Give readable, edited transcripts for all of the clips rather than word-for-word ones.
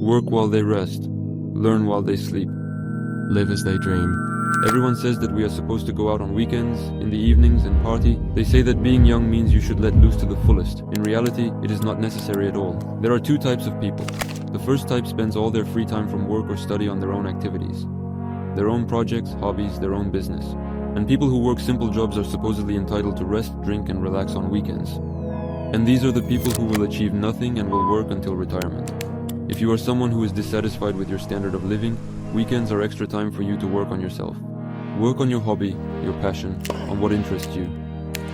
Work while they rest. Learn while they sleep. Live as they dream. Everyone says that we are supposed to go out on weekends, in the evenings, and party. They say that being young means you should let loose to the fullest. In reality, it is not necessary at all. There are two types of people. The first type spends all their free time from work or study on their own activities. Their own projects, hobbies, their own business. And people who work simple jobs are supposedly entitled to rest, drink, and relax on weekends. And these are the people who will achieve nothing and will work until retirement. If you are someone who is dissatisfied with your standard of living, weekends are extra time for you to work on yourself. Work on your hobby, your passion, on what interests you,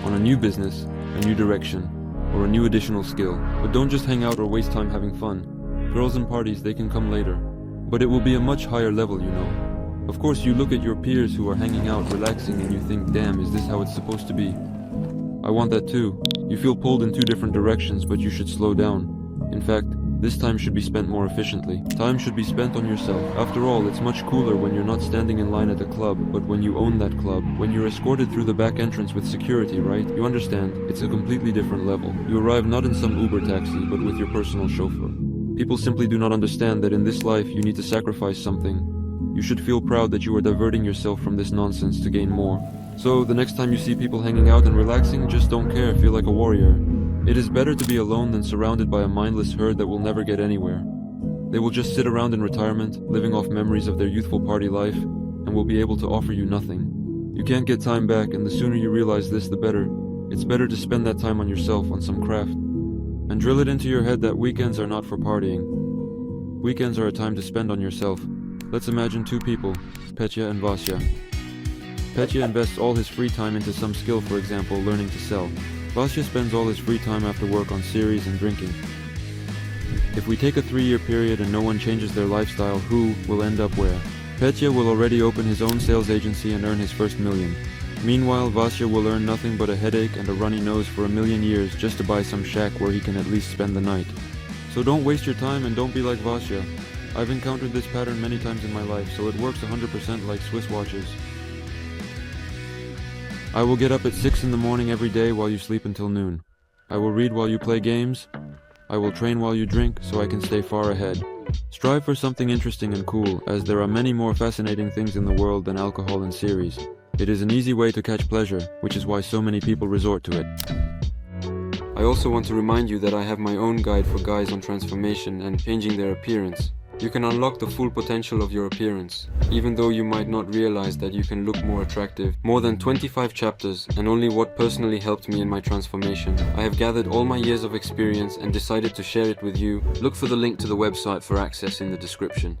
on a new business, a new direction, or a new additional skill. But don't just hang out or waste time having fun. Girls and parties, they can come later. But it will be a much higher level, you know. Of course, you look at your peers who are hanging out, relaxing, and you think, damn, is this how it's supposed to be? I want that too. You feel pulled in two different directions, but you should slow down. In fact, this time should be spent more efficiently. Time should be spent on yourself. After all, it's much cooler when you're not standing in line at a club, but when you own that club. When you're escorted through the back entrance with security, right? You understand, it's a completely different level. You arrive not in some Uber taxi, but with your personal chauffeur. People simply do not understand that in this life you need to sacrifice something. You should feel proud that you are diverting yourself from this nonsense to gain more. So, the next time you see people hanging out and relaxing, just don't care, feel like a warrior. It is better to be alone than surrounded by a mindless herd that will never get anywhere. They will just sit around in retirement, living off memories of their youthful party life, and will be able to offer you nothing. You can't get time back, and the sooner you realize this, the better. It's better to spend that time on yourself, on some craft. And drill it into your head that weekends are not for partying. Weekends are a time to spend on yourself. Let's imagine two people, Petya and Vasya. Petya invests all his free time into some skill, for example, learning to sell. Vasya spends all his free time after work on series and drinking. If we take a 3-year period and no one changes their lifestyle, who will end up where? Petya will already open his own sales agency and earn his first million. Meanwhile, Vasya will earn nothing but a headache and a runny nose for a million years just to buy some shack where he can at least spend the night. So don't waste your time and don't be like Vasya. I've encountered this pattern many times in my life, so it works 100% like Swiss watches. I will get up at 6 in the morning every day while you sleep until noon. I will read while you play games. I will train while you drink so I can stay far ahead. Strive for something interesting and cool, as there are many more fascinating things in the world than alcohol and series. It is an easy way to catch pleasure, which is why so many people resort to it. I also want to remind you that I have my own guide for guys on transformation and changing their appearance. You can unlock the full potential of your appearance, even though you might not realize that you can look more attractive. More than 25 chapters, and only what personally helped me in my transformation. I have gathered all my years of experience and decided to share it with you. Look for the link to the website for access in the description.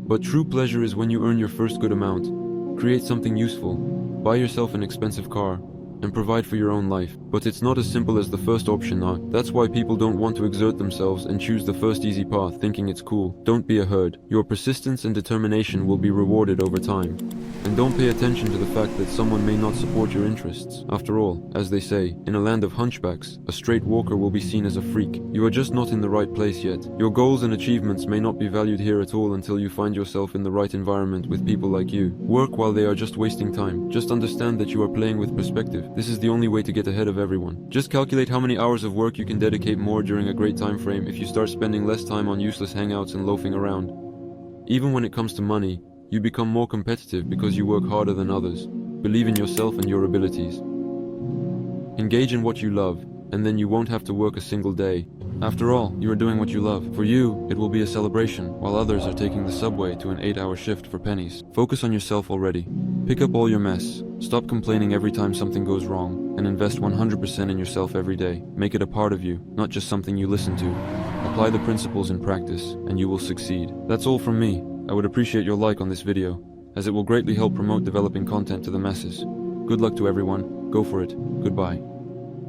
But true pleasure is when you earn your first good amount, create something useful, buy yourself an expensive car, and provide for your own life. But it's not as simple as the first option now. That's why people don't want to exert themselves and choose the first easy path thinking it's cool. Don't be a herd. Your persistence and determination will be rewarded over time. And don't pay attention to the fact that someone may not support your interests. After all, as they say, in a land of hunchbacks, a straight walker will be seen as a freak. You are just not in the right place yet. Your goals and achievements may not be valued here at all until you find yourself in the right environment with people like you. Work while they are just wasting time. Just understand that you are playing with perspective. This is the only way to get ahead of everyone. Just calculate how many hours of work you can dedicate more during a great time frame if you start spending less time on useless hangouts and loafing around. Even when it comes to money, you become more competitive because you work harder than others. Believe in yourself and your abilities. Engage in what you love, and then you won't have to work a single day. After all, you are doing what you love. For you, it will be a celebration, while others are taking the subway to an 8-hour shift for pennies. Focus on yourself already. Pick up all your mess. Stop complaining every time something goes wrong, and invest 100% in yourself every day. Make it a part of you, not just something you listen to. Apply the principles in practice, and you will succeed. That's all from me. I would appreciate your like on this video, as it will greatly help promote developing content to the masses. Good luck to everyone. Go for it. Goodbye.